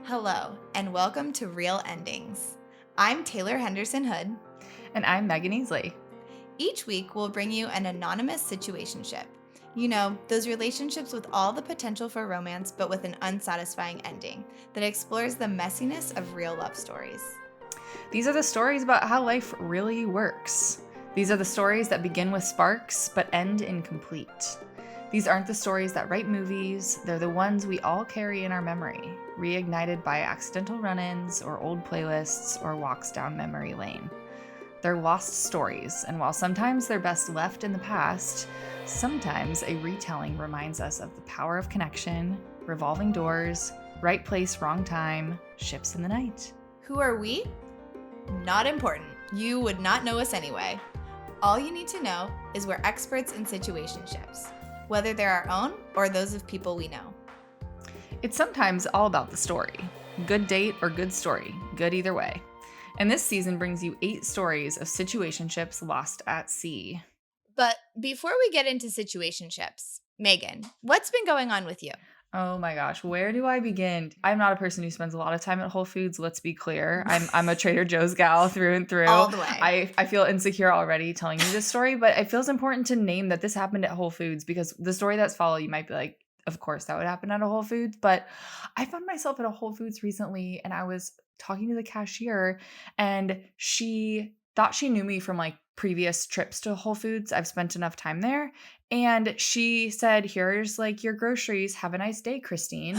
Hello, and welcome to Real Endings. I'm Taylor Henderson-Hood. And I'm Meghan Easley. Each week, we'll bring you an anonymous situationship. You know, those relationships with all the potential for romance, but with an unsatisfying ending that explores the messiness of real love stories. These are the stories about how life really works. These are the stories that begin with sparks, but end incomplete. These aren't the stories that write movies, they're the ones we all carry in our memory, reignited by accidental run-ins or old playlists or walks down memory lane. They're lost stories, and while sometimes they're best left in the past, sometimes a retelling reminds us of the power of connection, revolving doors, right place, wrong time, ships in the night. Who are we? Not important. You would not know us anyway. All you need to know is we're experts in situationships, whether they're our own or those of people we know. It's sometimes all about the story. Good date or good story, good either way. And this season brings you 8 stories of situationships lost at sea. But before we get into situationships, Meghan, what's been going on with you? Oh my gosh, where do I begin? I'm not a person who spends a lot of time at Whole Foods, let's be clear. I'm a Trader Joe's gal through and through. All the way. I feel insecure already telling you this story, but it feels important to name that this happened at Whole Foods because the story that's followed, you might be like, of course that would happen at a Whole Foods, but I found myself at a Whole Foods recently and I was talking to the cashier and she thought she knew me from like previous trips to Whole Foods. I've spent enough time there. And she said, here's like your groceries. Have a nice day, Christine.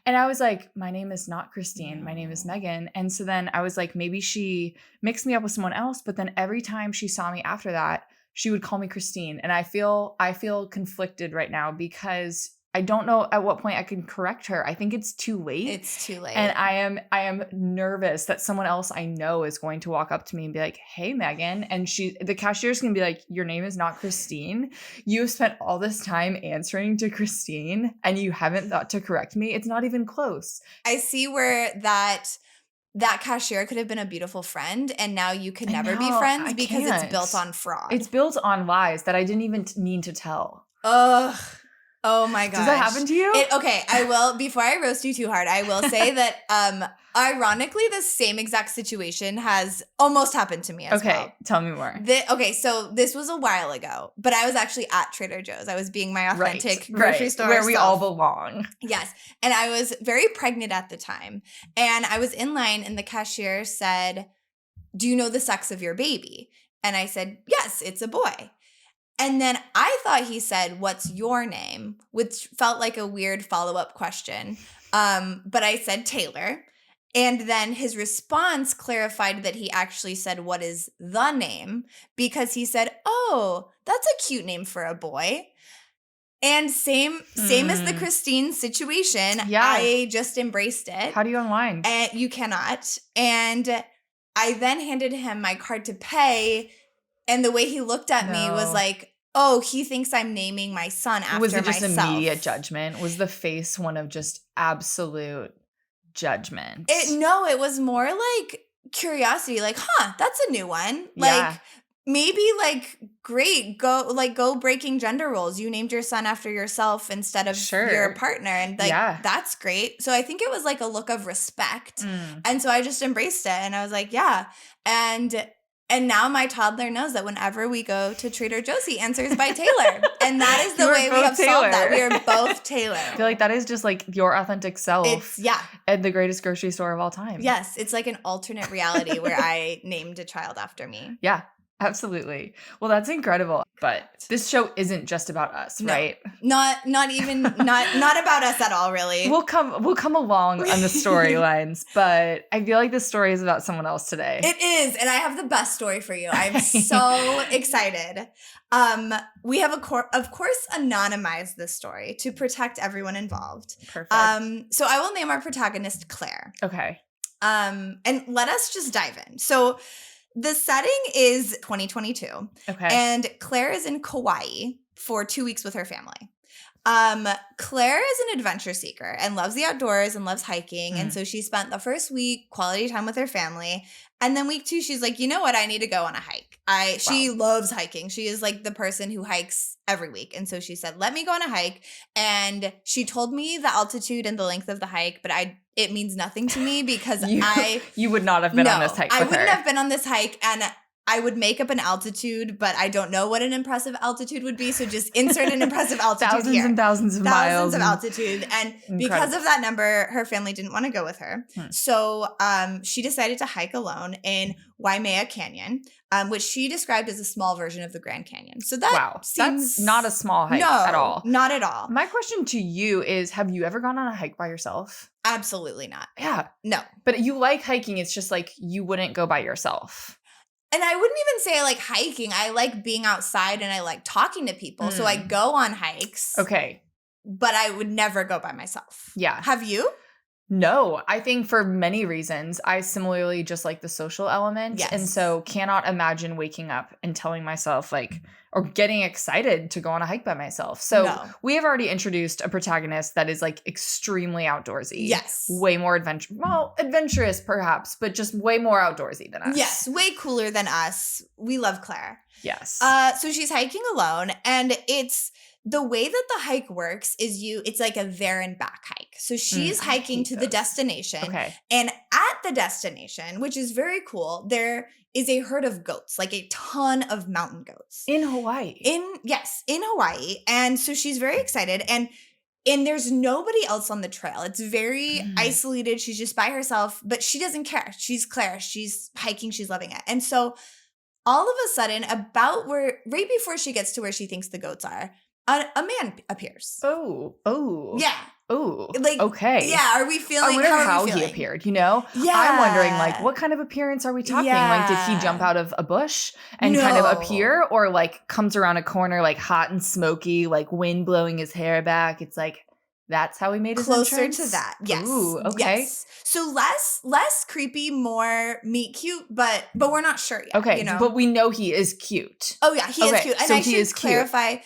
And I was like, my name is not Christine. My name is Meghan. And so then I was like, maybe she mixed me up with someone else. But then every time she saw me after that, she would call me Christine. And I feel conflicted right now because I don't know at what point I can correct her. I think it's too late. It's too late. And I am nervous that someone else I know is going to walk up to me and be like, hey, Meghan. And the cashier's going to be like, your name is not Christine. You have spent all this time answering to Christine and you haven't thought to correct me. It's not even close. I see where that cashier could have been a beautiful friend and now you can never be friends because it's built on fraud. It's built on lies that I didn't even mean to tell. Ugh. Oh my gosh. Does that happen to you? Okay, I will, before I roast you too hard, I will say that ironically, the same exact situation has almost happened to me as well. Okay, tell me more. So this was a while ago, but I was actually at Trader Joe's. I was being my authentic grocery store where we self. all belong. Yes, and I was very pregnant at the time, and I was in line, and the cashier said, do you know the sex of your baby? And I said, yes, it's a boy. And then I thought he said, what's your name? Which felt like a weird follow-up question. But I said Taylor. And then his response clarified that he actually said, what is the name? Because he said, oh, that's a cute name for a boy. And same as the Christine situation, I just embraced it. How do you unwind? And you cannot. And I then handed him my card to pay. And the way he looked at me was like, oh, he thinks I'm naming my son after myself. Was it just immediate judgment? Was the face one of just absolute judgment? No, it was more like curiosity. Like, that's a new one. Like, maybe like, great, go breaking gender roles. You named your son after yourself instead of your partner. And like, that's great. So I think it was like a look of respect. And so I just embraced it. And I was like, yeah. And now my toddler knows that whenever we go to Trader Joe's, he answers by Taylor. And that is the way we have solved that. We are both Taylor. I feel like that is just like your authentic self. And the greatest grocery store of all time. Yes. It's like an alternate reality where I named a child after me. Yeah. Absolutely. Well, that's incredible. But this show isn't just about us, right? Not about us at all, really. We'll come along on the storylines, but I feel like this story is about someone else today. It is, and I have the best story for you. I'm so excited. We have of course anonymized this story to protect everyone involved. Perfect. So I will name our protagonist Claire. Okay. And let us just dive in. So the setting is 2022. Okay. And Claire is in Kauai for 2 weeks with her family. Claire is an adventure seeker and loves the outdoors and loves hiking. And so she spent the first week quality time with her family. And then week 2, she's like, you know what? I need to go on a hike. She loves hiking. She is like the person who hikes every week. And so she said, let me go on a hike. And she told me the altitude and the length of the hike, but it means nothing to me because you would not have been on this hike with I wouldn't her. have been on this hike, and I would make up an altitude, but I don't know what an impressive altitude would be. So just insert an impressive altitude thousands here. and thousands of miles. Thousands of altitude. And because of that number, her family didn't want to go with her. So she decided to hike alone in Waimea Canyon, which she described as a small version of the Grand Canyon. So that's not a small hike at all. Not at all. My question to you is, have you ever gone on a hike by yourself? Absolutely not. Yeah. No. But you like hiking. It's just like you wouldn't go by yourself. And I wouldn't even say I like hiking. I like being outside and I like talking to people. So I go on hikes. Okay. But I would never go by myself. Yeah. Have you? No, I think for many reasons, I similarly just like the social element. Yes. And so cannot imagine waking up and telling myself like, or getting excited to go on a hike by myself. So we have already introduced a protagonist that is like extremely outdoorsy. Yes. Way more adventurous perhaps, but just way more outdoorsy than us. Yes. Way cooler than us. We love Claire. Yes. So she's hiking alone, and it's the way that the hike works is it's like a there and back hike. So she's hiking to the destination. Okay. And at the destination, which is very cool, there is a herd of goats, like a ton of mountain goats. In Hawaii. In Hawaii. And so she's very excited. And there's nobody else on the trail. It's very isolated. She's just by herself, but she doesn't care. She's Claire. She's hiking. She's loving it. And so all of a sudden, right before she gets to where she thinks the goats are, a man appears. Oh. Yeah. Oh. Like, okay. Yeah. Are we feeling? I wonder how he appeared, Yeah. I'm wondering, like, what kind of appearance are we talking? Like, did he jump out of a bush and kind of appear, or like comes around a corner, like hot and smoky, like wind blowing his hair back? It's like, that's how he made his closer entrance? to that. Yes. Ooh, okay. Yes. So less creepy, more meet cute, but we're not sure yet. Okay. But we know he is cute. Oh yeah, he is cute. And so I he should is clarify,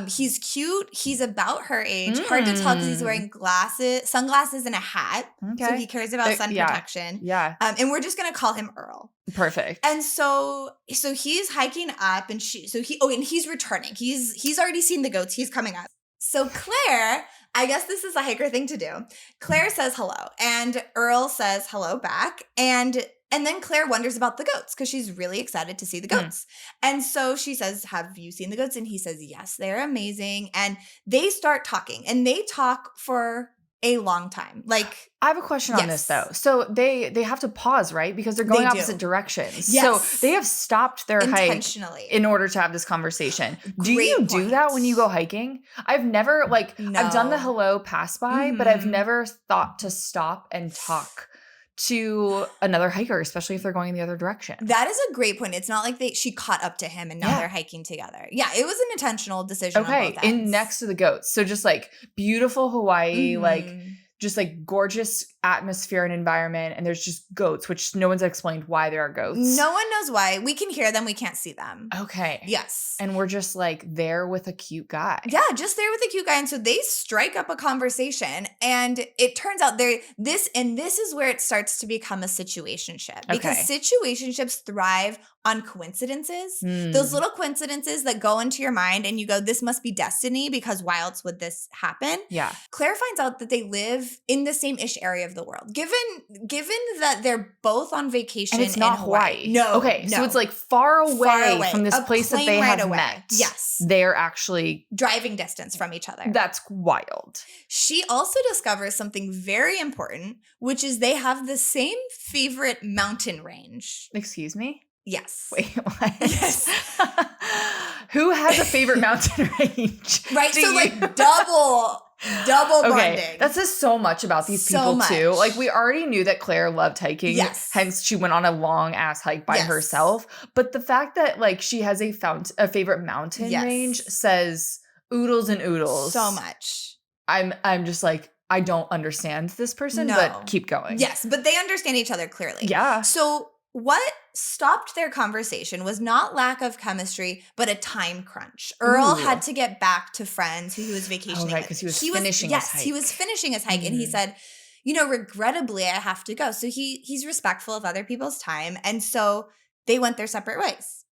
he's cute. He's about her age. Hard to tell because he's wearing sunglasses, and a hat. Okay. So he cares about sun protection. Yeah. And we're just gonna call him Earl. Perfect. And so he's hiking up, and he's returning. He's already seen the goats. He's coming up. So Claire, I guess this is a hiker thing to do. Claire says hello, and Earl says hello back, and then Claire wonders about the goats because she's really excited to see the goats. And so she says, have you seen the goats? And he says, yes, they're amazing. And they start talking, and they talk for a long time. Like, I have a question on this though. So they have to pause, right? Because they're going opposite directions. Yes. So they have stopped their hike in order to have this conversation. Do you do that when you go hiking? I've never I've done the hello pass by, but I've never thought to stop and talk to another hiker, especially if they're going in the other direction. That is a great point. It's not like she caught up to him and now they're hiking together. Yeah, it was an intentional decision. Okay, on both ends. Next to the goats. So just like beautiful Hawaii, like just like gorgeous atmosphere and environment, and there's just goats, which no one's explained why there are goats. No one knows why. We can hear them, we can't see them. Okay. Yes. And we're just like there with a cute guy. Yeah, just there with a cute guy. And so they strike up a conversation, and it turns out this is where it starts to become a situationship. Because situationships thrive on coincidences. Those little coincidences that go into your mind and you go, this must be destiny because why else would this happen? Yeah. Claire finds out that they live in the same-ish area of the world. Given that they're both on vacation, and it's not Hawaii. No. Okay, so it's like far away from this place that they have met. Yes. They're actually driving distance from each other. That's wild. She also discovers something very important, which is they have the same favorite mountain range. Excuse me? Yes. Wait, what? Yes. Who has a favorite mountain range? Right? So like double bonding. That says so much about these people too. Like we already knew that Claire loved hiking. Yes. Hence she went on a long ass hike by herself. But the fact that like she has a favorite mountain range says oodles and oodles. So much. I'm just like, I don't understand this person, but keep going. Yes, but they understand each other clearly. Yeah. So what stopped their conversation was not lack of chemistry, but a time crunch. Earl had to get back to friends who he was vacationing with. Because he was finishing his hike. Yes, he was finishing his hike, and he said, regrettably, I have to go. So he's respectful of other people's time, and so they went their separate ways.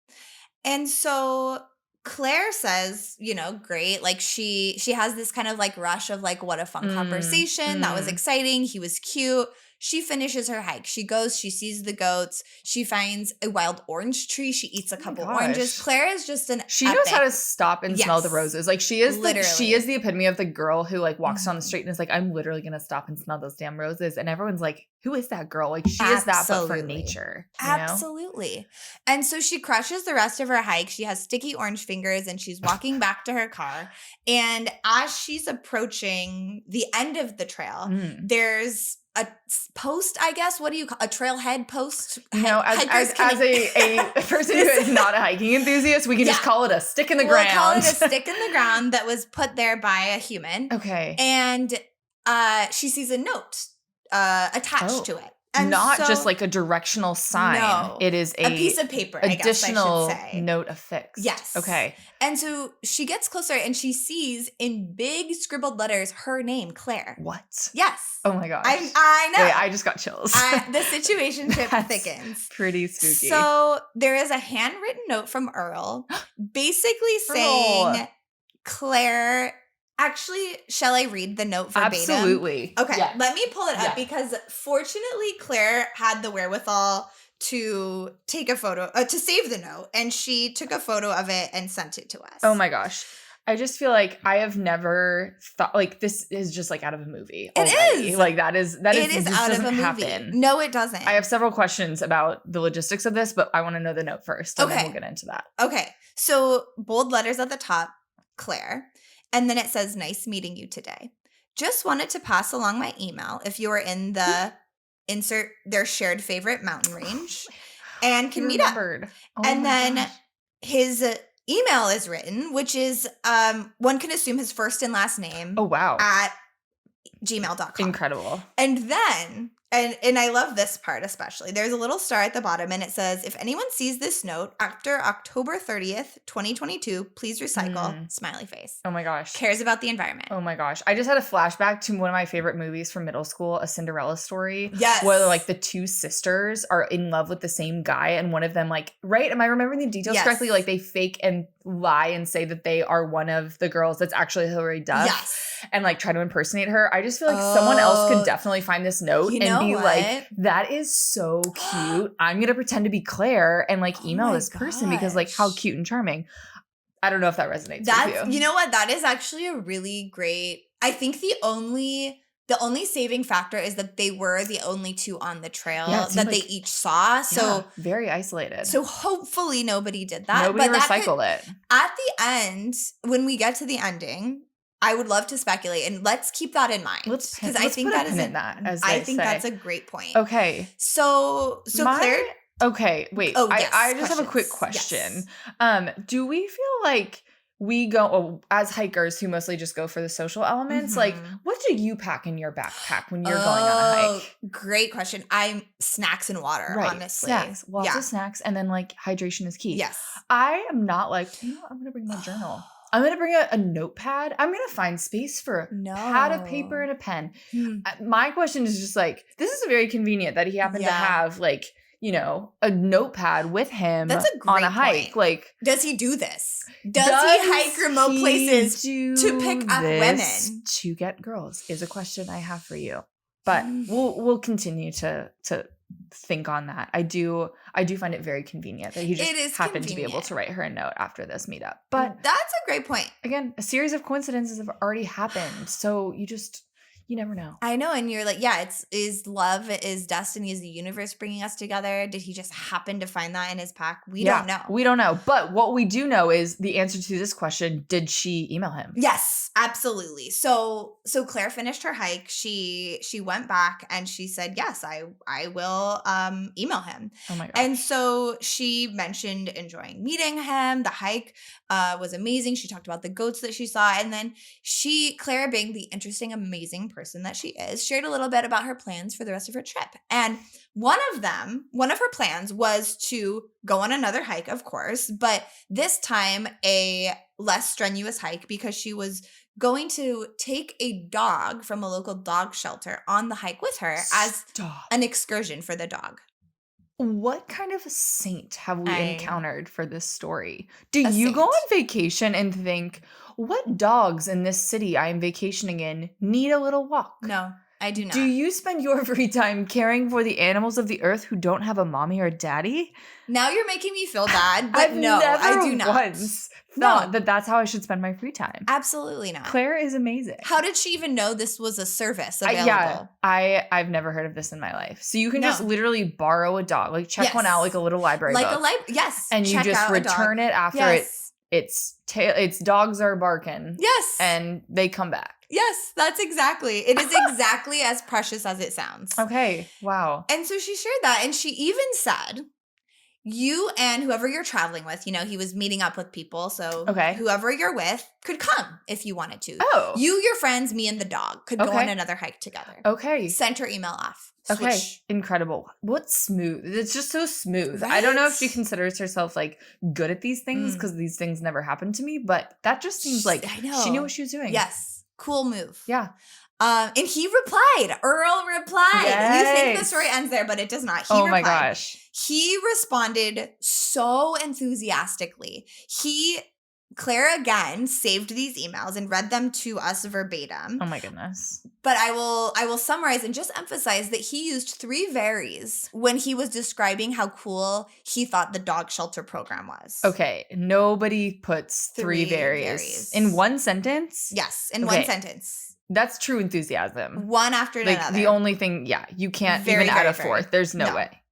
And so Claire says, great. Like she has this kind of like rush of like, what a fun conversation. That was exciting. He was cute. She finishes her hike. She goes, she sees the goats. She finds a wild orange tree. She eats a couple oranges. Claire is just an She epic. knows how to stop and smell the roses. Like she is the epitome of the girl who like walks down the street and is like, I'm literally going to stop and smell those damn roses. And everyone's like, who is that girl? Like she is that, but for nature. Absolutely. And so she crushes the rest of her hike. She has sticky orange fingers and she's walking back to her car. And as she's approaching the end of the trail, there's a post, I guess. What do you call a trailhead post? As a person who is not a hiking enthusiast, we can just call it a stick in the ground. We'll call it a stick in the ground that was put there by a human. Okay. And she sees a note attached to it. And not just like a directional sign. No, it is a piece of paper, additional I guess I should say. Note affixed. Yes. Okay. And so she gets closer and she sees in big scribbled letters her name, Claire. What? Yes. Oh my gosh. I know. Wait, I just got chills. The situationship thickens. Pretty spooky. So there is a handwritten note from Earl basically saying Claire. Actually, shall I read the note verbatim? Absolutely. Okay, let me pull it up because fortunately Claire had the wherewithal to take a photo, to save the note, and she took a photo of it and sent it to us. Oh my gosh. I just feel like I have never thought like this is just like out of a movie. It is. Like that is it is out of a movie. Happen. No, it doesn't. I have several questions about the logistics of this, but I want to know the note first. And then we'll get into that. Okay. So bold letters at the top, Claire. And then it says, nice meeting you today. Just wanted to pass along my email if you are in the insert their shared favorite mountain range and can meet up. And then his email is written, which is, one can assume his first and last name. Oh, wow. At gmail.com. Incredible. And then, and I love this part especially, there's a little star at the bottom and it says, if anyone sees this note after October 30th, 2022, please recycle, smiley face. Oh my gosh. Cares about the environment. Oh my gosh. I just had a flashback to one of my favorite movies from middle school, A Cinderella Story. Yes. Where like the two sisters are in love with the same guy and one of them like, right? Am I remembering the details correctly? Like they fake and lie and say that they are one of the girls that's actually Hilary Duff. Yes. And like try to impersonate her. I just feel like someone else could definitely find this note and be like, that is so cute. I'm going to pretend to be Claire and like email this person because like how cute and charming. I don't know if that resonates with you. You know what? That is actually a really great, I think the only saving factor is that they were the only two on the trail that they each saw. So very isolated. So hopefully nobody did that. Nobody recycled it. At the end, when we get to the ending, I would love to speculate, and let's keep that in mind because I think that is that's a great point. Okay, so Claire. Okay, wait. Oh, yes, I just have a quick question. Yes. Do we feel like we go as hikers who mostly just go for the social elements? Like, what do you pack in your backpack when you're going on a hike? Great question. I'm snacks and water, honestly. Snacks, lots of snacks, and then like hydration is key. Yes, I am not like I'm going to bring my journal. I'm going to bring a notepad. I'm going to find space for a pad of paper and a pen. My question is just like, this is very convenient that he happened to have like, a notepad with him on a hike. Point. Like, does he do this? Does he hike remote places to pick up women? To get girls is a question I have for you. But we'll continue to think on that. I do find it very convenient that he just happened to be able to write her a note after this meetup. But that's a great point. Again, a series of coincidences have already happened. So you never know. I know. And you're like, is love, is destiny, is the universe bringing us together? Did he just happen to find that in his pack? We don't know. We don't know. But what we do know is the answer to this question, did she email him? Yes, absolutely. So Claire finished her hike. She went back and she said, yes, I will email him. Oh my gosh. And so she mentioned enjoying meeting him. The hike was amazing. She talked about the goats that she saw. And then Claire, being the interesting, amazing person that she is, shared a little bit about her plans for the rest of her trip. And one of her plans was to go on another hike, of course, but this time a less strenuous hike because she was going to take a dog from a local dog shelter on the hike with her as an excursion for the dog. What kind of saint have we I encountered for this story? Do a you go saint. on vacation and think, what dogs in this city I am vacationing in need a little walk? No, I do Do not. you spend your free time caring for the animals of the earth who don't have a mommy or daddy? Now you're making me feel bad, but I've no, never I do not. once thought No. that that's how I should spend my free time. Absolutely not. Claire is amazing. How did she even know this was a service available? I've never heard of this in my life. So you can just No. literally borrow a dog, like check one Yes. out like a little library Like book. yes. And you check just out a dog. return it after Yes. its dogs are barking. Yes. And they come back. Yes, that's exactly. It is exactly as precious as it sounds. Okay. Wow. And so she shared that, and she even said, you and whoever you're traveling with, he was meeting up with people, so Okay. whoever you're with could come if you wanted to. Oh. You, your friends, me, and the dog could go on another hike together. Okay. Sent her email off. Okay. Swoosh. Incredible. What's smooth? It's just so smooth. Right? I don't know if she considers herself like good at these things because these things never happen to me, but that just seems like I know. she knew what she was doing. Yes. Cool move. Yeah. And he replied. Earl replied. You think the story ends there, but it does not. He Oh replied. my gosh. He responded so enthusiastically. Claire again saved these emails and read them to us verbatim. Oh my goodness. But I will summarize and just emphasize that he used 3 varies when he was describing how cool he thought the dog shelter program was. Okay. Nobody puts 3 3 varies varies. in one sentence. Yes, in one sentence. That's true enthusiasm. One after Like another. the only thing, you can't Very, even add a very, fourth. There's no no. way.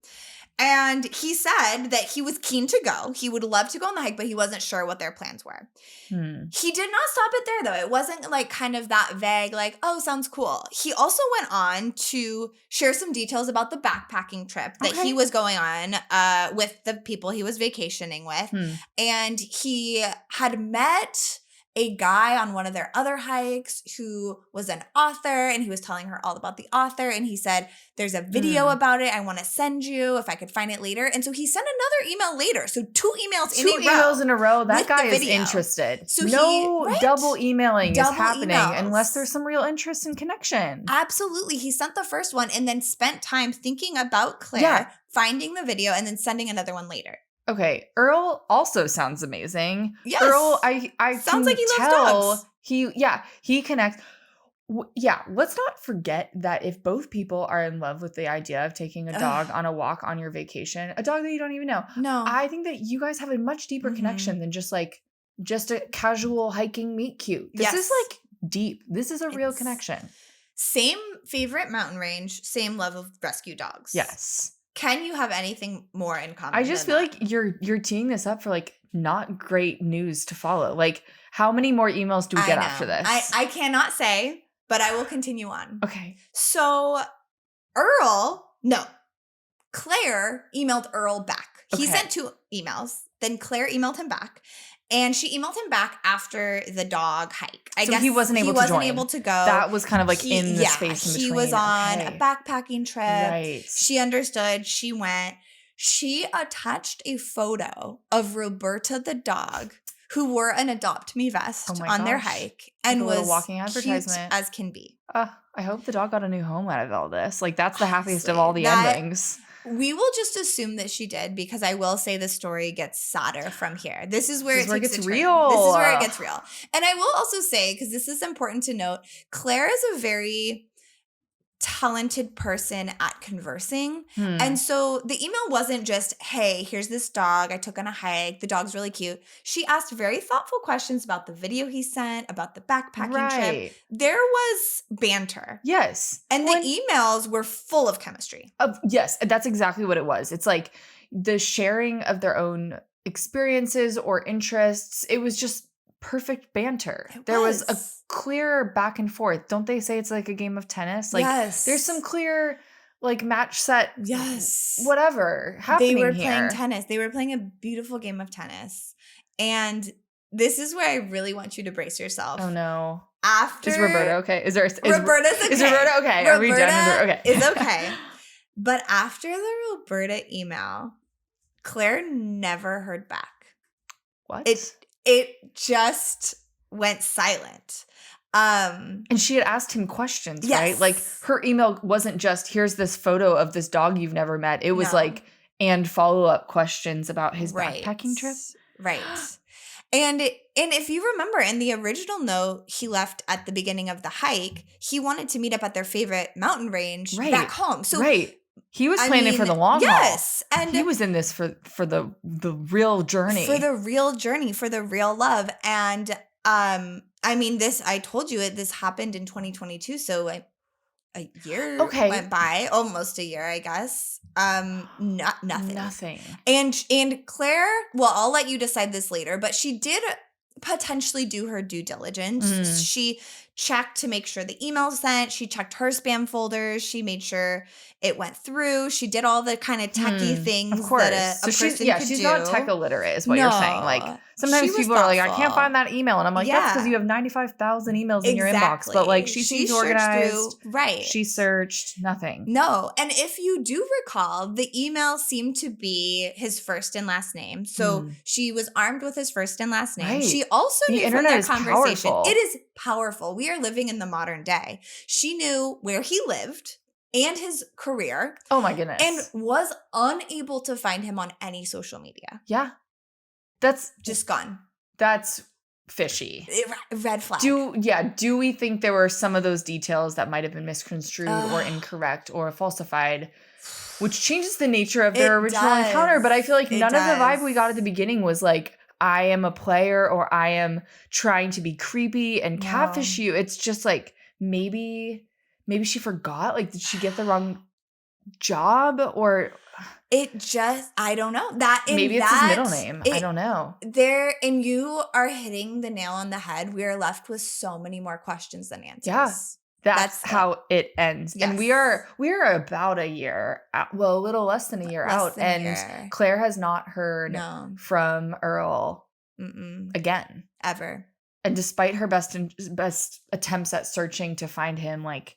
And he said that he was keen to go. He would love to go on the hike, but he wasn't sure what their plans were. He did not stop it there, though. It wasn't like kind of that vague, like, oh, sounds cool. He also went on to share some details about the backpacking trip that he was going on with the people he was vacationing with. And he had met a guy on one of their other hikes who was an author, and he was telling her all about the author, and he said, there's a video about it I want to send you if I could find it later. And so he sent another email later. So 2 emails in a row. That with guy the is video. interested. So no double emailing is happening emails. unless there's some real interest and connection. Absolutely. He sent the first one and then spent time thinking about Claire, finding the video, and then sending another one later. Okay, Earl also sounds amazing. Yes. Earl, I sounds like he tell loves dogs. He connects. Let's not forget that if both people are in love with the idea of taking a dog on a walk on your vacation, a dog that you don't even know, no, I think that you guys have a much deeper connection than just a casual hiking meet cute. This is like deep. This is a real connection. Same favorite mountain range, same love of rescue dogs. Yes. Can you have anything more in common? I just feel like you're teeing this up for not great news to follow. Like, how many more emails do we get after this? I cannot say, but I will continue on. Okay. So Claire emailed Earl back. He sent 2 emails. Then Claire emailed him back. And she emailed him back after the dog hike. I guess he wasn't able to go. That was kind of in the space in between. He was on a backpacking trip. Right. She understood. She went. She attached a photo of Roberta the dog, who wore an Adopt Me vest on their hike and was walking advertisement cute as can be. I hope the dog got a new home out of all this. That's the happiest of all the endings. We will just assume that she did, because I will say the story gets sadder from here. This is where it gets real. This is where it gets real. And I will also say, because this is important to note, Claire is a very talented person at conversing. And so the email wasn't just, hey, here's this dog I took on a hike. The dog's really cute. She asked very thoughtful questions about the video he sent, about the backpacking trip. There was banter. Yes. And the emails were full of chemistry. Yes, that's exactly what it was. It's like the sharing of their own experiences or interests. It was just perfect banter. There was a clear back and forth. Don't they say it's like a game of tennis? Yes. There's some clear match set. Yes. Whatever happening They were here. playing tennis. They were playing a beautiful game of tennis. And this is where I really want you to brace yourself. Oh no. After Is Roberta okay? Roberta's okay. Is Roberta okay? Are we done with her? Okay. Is okay. But after the Roberta email, Claire never heard back. What? It just went silent. And she had asked him questions, yes. right? Like her email wasn't just, here's this photo of this dog you've never met. It was and follow-up questions about his backpacking trip. Right. And if you remember, in the original note he left at the beginning of the hike, he wanted to meet up at their favorite mountain range back home. So he was planning for the long haul. Yes. And he was in this for the real journey. For the real journey, for the real love. And I mean, I told you this happened in 2022, so a year went by, almost a year, I guess. Nothing. And Claire, well, I'll let you decide this later, but she did potentially do her due diligence. She checked to make sure the email sent. She checked her spam folders. She made sure it went through. She did all the kind of techie things that a person could do. She's not tech illiterate is what you're saying. Like sometimes people are like, I can't find that email. And I'm like, that's because you have 95,000 emails in your inbox. But like she seems organized. She searched nothing. No. And if you do recall, the email seemed to be his first and last name. So she was armed with his first and last name. She also knew from their conversation. Powerful. It is powerful. We are living in the modern day. She knew where he lived and his career. Oh my goodness. And was unable to find him on any social media. Yeah. That's just gone. That's fishy. Red flag. Do we think there were some of those details that might have been misconstrued or incorrect or falsified, which changes the nature of their original encounter? But I feel like none of the vibe we got at the beginning was like, I am a player or I am trying to be creepy and catfish you. It's just like maybe she forgot. Like, did she get the wrong job or I don't know. Maybe it's his middle name. I don't know. And you are hitting the nail on the head. We are left with so many more questions than answers. Yeah. That's how it ends. Yes. And we are about a year out, well, a little less than a year out. And Claire has not heard from Earl again. Ever. And despite her best attempts at searching to find him, like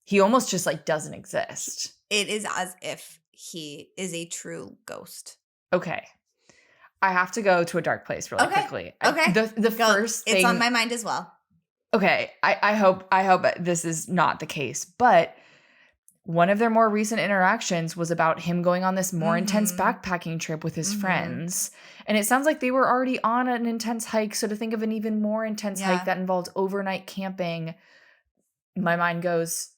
he almost just like doesn't exist. It is as if he is a true ghost. Okay. I have to go to a dark place really quickly. Okay. The first thing. It's on my mind as well. Okay. I hope this is not the case, but one of their more recent interactions was about him going on this more intense backpacking trip with his friends. And it sounds like they were already on an intense hike. So to think of an even more intense hike that involved overnight camping, my mind goes,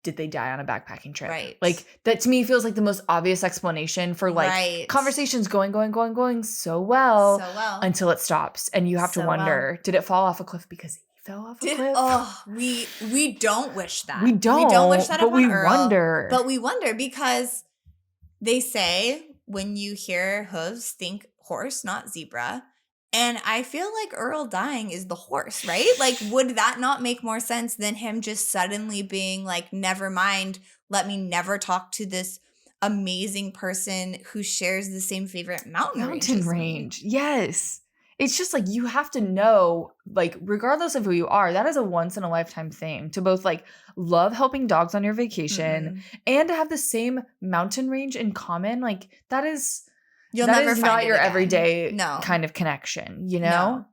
did they die on a backpacking trip? Right. Like that to me feels like the most obvious explanation for like conversations going so well until it stops. And you have to wonder, did it fall off a cliff because he fell off a cliff? Oh, we don't wish that. We don't wish that, but we wonder. But we wonder because they say when you hear hooves, think horse, not zebra. And I feel like Earl dying is the horse, right? Like, would that not make more sense than him just suddenly being like, never mind, let me never talk to this amazing person who shares the same favorite mountain range? Yes. It's just like you have to know, like, regardless of who you are, that is a once in a lifetime thing to both like love helping dogs on your vacation and to have the same mountain range in common. Like that is not your everyday kind of connection, you know?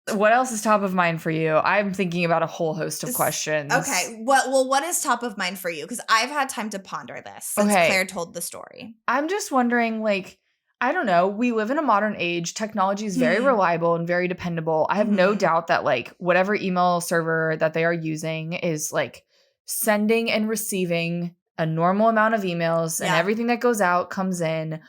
No. What else is top of mind for you? I'm thinking about a whole host of questions. Okay. Well, what is top of mind for you? Because I've had time to ponder this since Claire told the story. I'm just wondering, like, I don't know. We live in a modern age. Technology is very reliable and very dependable. I have no doubt that like whatever email server that they are using is like sending and receiving a normal amount of emails and everything that goes out comes in.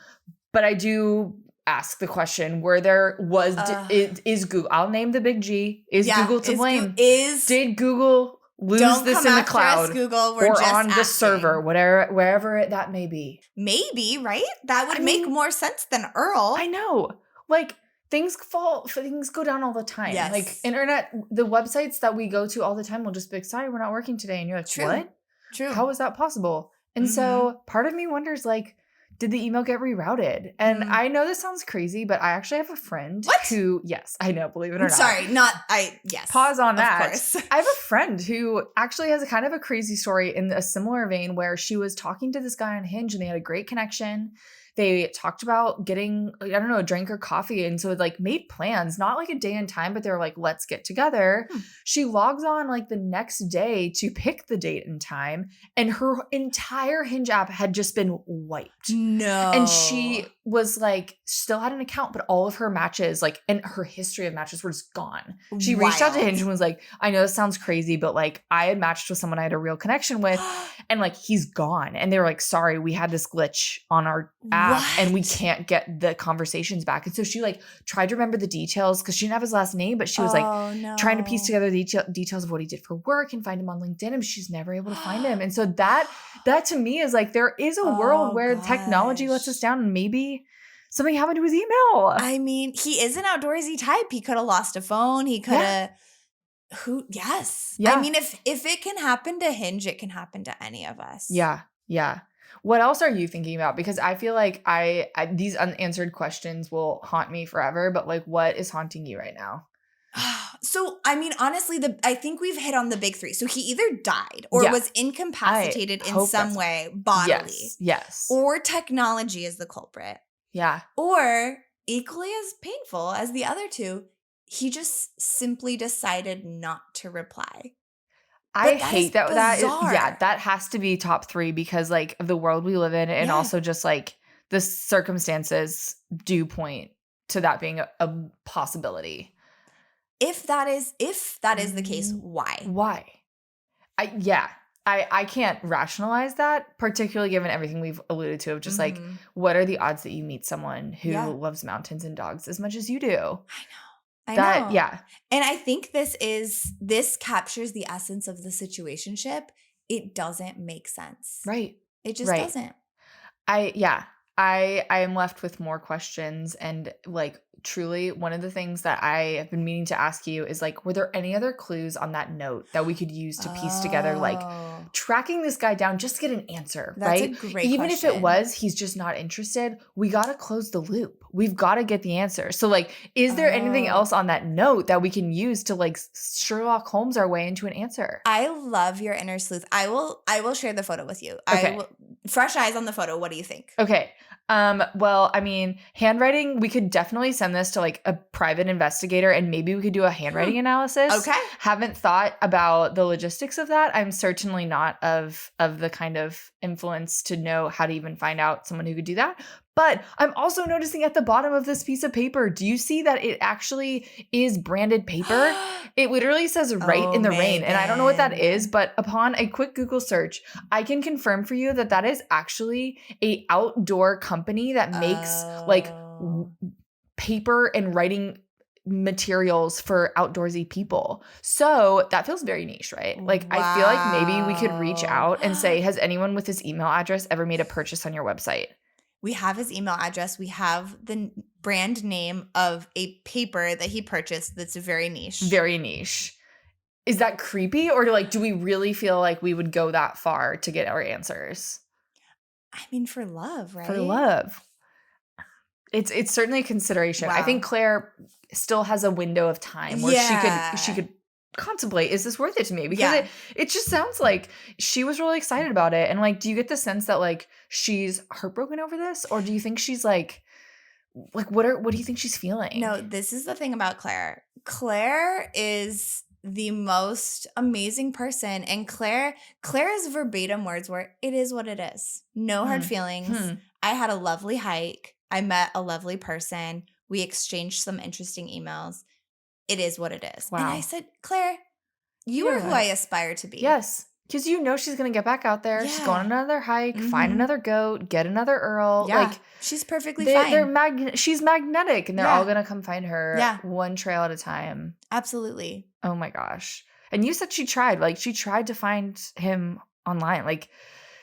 But I do ask the question, is Google, I'll name the big G, is Google to blame? Did Google lose this in the cloud Google, or on the server, wherever that may be? Maybe, right? That would make more sense than Earl. I know. Like things go down all the time. Yes. Like internet, the websites that we go to all the time will just be like, sorry, we're not working today. And you're like, what? True. How is that possible? And so part of me wonders like, did the email get rerouted? And I know this sounds crazy, but I actually have a friend who, yes, I know, believe it or not. Sorry, yes. Pause on that. Of course. I have a friend who actually has a kind of a crazy story in a similar vein where she was talking to this guy on Hinge and they had a great connection. they talked about getting, I don't know, a drink or coffee. And so it like made plans, not like a day and time, but they were like, let's get together. She logs on like the next day to pick the date and time. And her entire Hinge app had just been wiped. No. And she was like, still had an account, but all of her matches, like, and her history of matches were just gone. She reached out to Hinge and was like, I know this sounds crazy, but like, I had matched with someone I had a real connection with, and like, he's gone. And they were like, sorry, we had this glitch on our app and we can't get the conversations back. And so she like tried to remember the details because she didn't have his last name, but she was trying to piece together the details of what he did for work and find him on LinkedIn, and she's never able to find him. And so that to me is like, there is a world where technology lets us down, and maybe something happened to his email. I mean, he is an outdoorsy type. He could have lost a phone. He could have yes. Yeah. I mean, if it can happen to Hinge, it can happen to any of us. Yeah. Yeah. What else are you thinking about? Because I feel like I these unanswered questions will haunt me forever, but like, what is haunting you right now? So, I mean, honestly, I think we've hit on the big three. So he either died or was incapacitated in some way bodily. Yes. Or technology is the culprit. Yeah. Or equally as painful as the other two, he just simply decided not to reply. I hate that. That has to be top 3 because like the world we live in, and also just like the circumstances do point to that being a possibility. If that is the case, why? Why? I can't rationalize that, particularly given everything we've alluded to of just like, what are the odds that you meet someone who loves mountains and dogs as much as you do? I know. Yeah. And I think this captures the essence of the situationship. It doesn't make sense. Right. It just doesn't. I am left with more questions, and like truly one of the things that I have been meaning to ask you is like, were there any other clues on that note that we could use to piece together, like tracking this guy down just to get an answer, That's right? A great Even question. if it was, he's just not interested, we got to close the loop. We've got to get the answer. So like, is there anything else on that note that we can use to like Sherlock Holmes our way into an answer? I love your inner sleuth. I will share the photo with you. Okay. Fresh eyes on the photo. What do you think? Okay. Well, I mean, handwriting, we could definitely send this to like a private investigator, and maybe we could do a handwriting analysis. Okay. Haven't thought about the logistics of that. I'm certainly not of the kind of influence to know how to even find out someone who could do that. But I'm also noticing at the bottom of this piece of paper, do you see that it actually is branded paper? It literally says "Right in the Rain." And I don't know what that is, but upon a quick Google search, I can confirm for you that is actually a outdoor company that makes like paper and writing materials for outdoorsy people. So that feels very niche, right? Like, I feel like maybe we could reach out and say, has anyone with this email address ever made a purchase on your website? We have his email address. We have the brand name of a paper that he purchased that's very niche. Very niche. Is that creepy? Or do we really feel like we would go that far to get our answers? I mean, for love, right? For love. It's certainly a consideration. Wow. I think Claire still has a window of time where she could contemplate, is this worth it to me? Because it just sounds like she was really excited about it. And like, do you get the sense that like she's heartbroken over this? Or do you think she's like what do you think she's feeling? No, this is the thing about Claire. Claire is the most amazing person. And Claire's verbatim words were, it is what it is. No hard feelings. I had a lovely hike. I met a lovely person. We exchanged some interesting emails. It is what it is. Wow. And I said, Claire, you are who I aspire to be. Yes. Because she's going to get back out there. Yeah. She's going on another hike, find another goat, get another Earl. Yeah. Like, she's perfectly fine. She's magnetic, and they're all going to come find her one trail at a time. Absolutely. Oh my gosh. And you said she tried. Like, she tried to find him online. Like,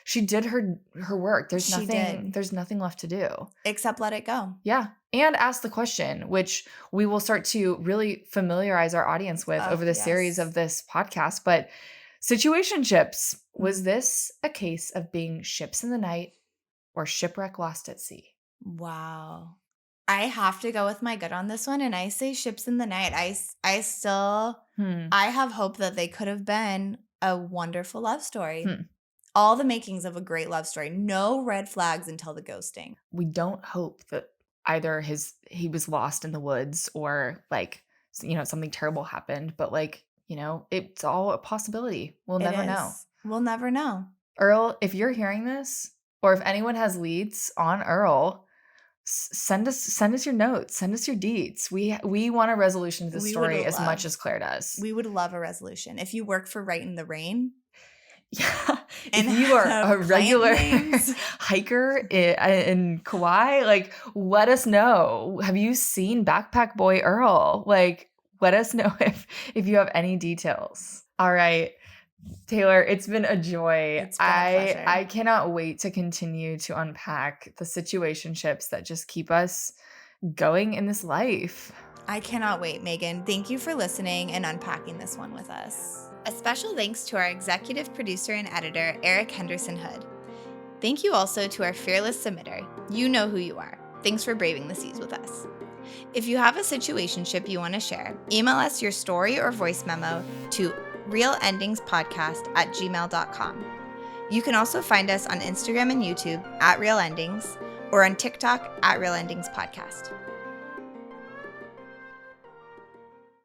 she did her work. There's nothing left to do. Except let it go. Yeah. And ask the question, which we will start to really familiarize our audience with over the series of this podcast. But situationships, was this a case of being ships in the night or shipwreck lost at sea? Wow. I have to go with my gut on this one, and I say ships in the night. I still I have hope that they could have been a wonderful love story. All the makings of a great love story. No red flags until the ghosting. We don't hope that either he was lost in the woods or like, something terrible happened, but like, it's all a possibility. We'll never know. We'll never know. Earl, if you're hearing this, or if anyone has leads on Earl, send us your notes, send us your deets. We want a resolution to this story as much as Claire does. We would love a resolution. If you work for Right in the Rain, yeah, if you are a regular hiker in Kauai, like, let us know. Have you seen Backpack Boy Earl? Like, let us know if you have any details. All right, Taylor, it's been a joy. It's been a pleasure. I cannot wait to continue to unpack the situationships that just keep us going in this life. I cannot wait, Megan. Thank you for listening and unpacking this one with us. A special thanks to our executive producer and editor, Erikk Henderson-Hood. Thank you also to our fearless submitter. You know who you are. Thanks for braving the seas with us. If you have a situationship you want to share, email us your story or voice memo to realendingspodcast@gmail.com. You can also find us on Instagram and YouTube @realendings or on TikTok @realendingspodcast.